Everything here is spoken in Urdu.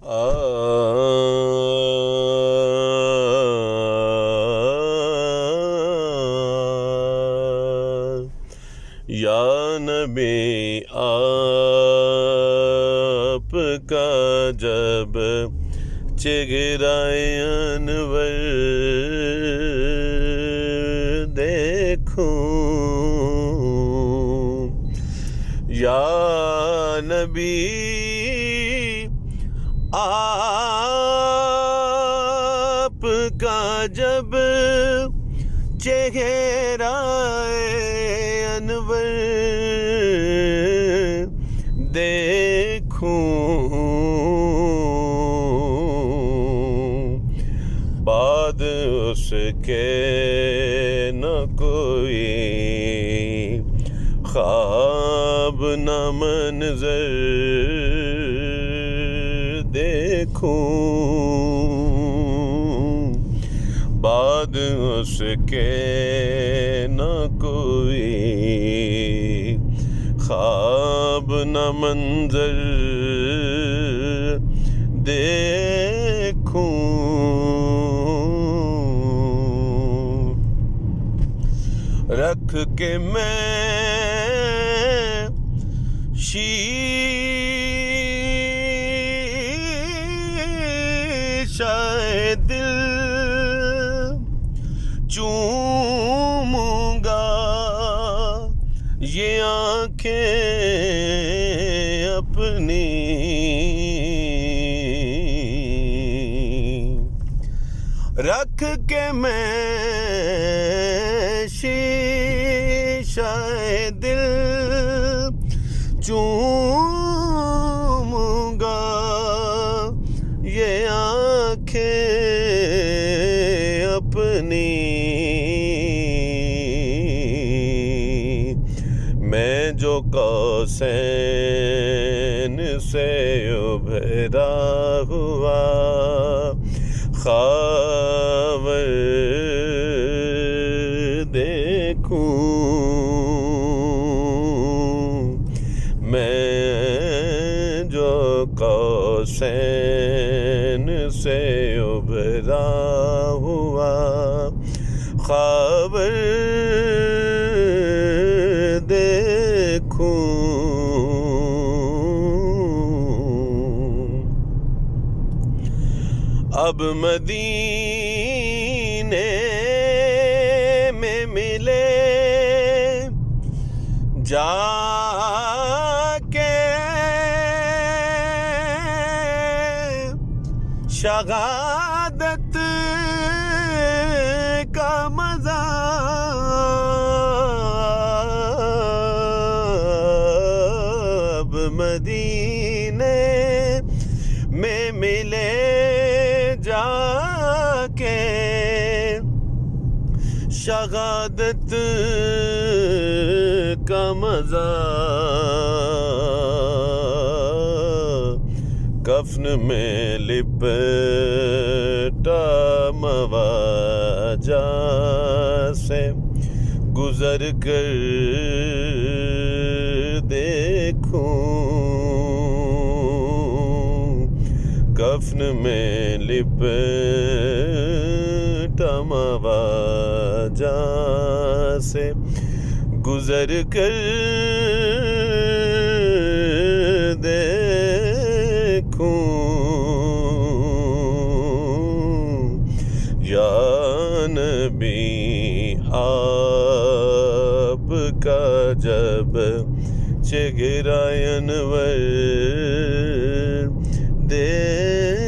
یا نبی آپ کا جب چہرہ انور دیکھوں، یا نبی آپ کا جب چہرہ انور دیکھوں، بعد اس کے نہ کوئی خواب نہ منظر دیکھوں، بعد اس کے نہ کوئی خواب نہ منظر دیکھوں، رکھ کے میں شیشہ دل چوموں گا، یہ آنکھیں اپنی رکھ کے میں شیشہ دل چوموں گا، یہ آنکھیں اپنی، میں جو قوسین سے ابھرا ہوا خاور دیکھوں، میں جو قوسین سے ابھرا ہوا خاور دیکھوں، اب مدینے میں ملے جا کے شہادت کا مزہ، اب مدینے میں ملے جا کے شہادت کا مزہ، کفن میں لپٹا مواجہ سے گزر کر دیکھوں، کفن میں لپٹا مواجہ سے گزر کر دیکھوں، یا نبی آپ کا جب چہرہ انور دیکھوں۔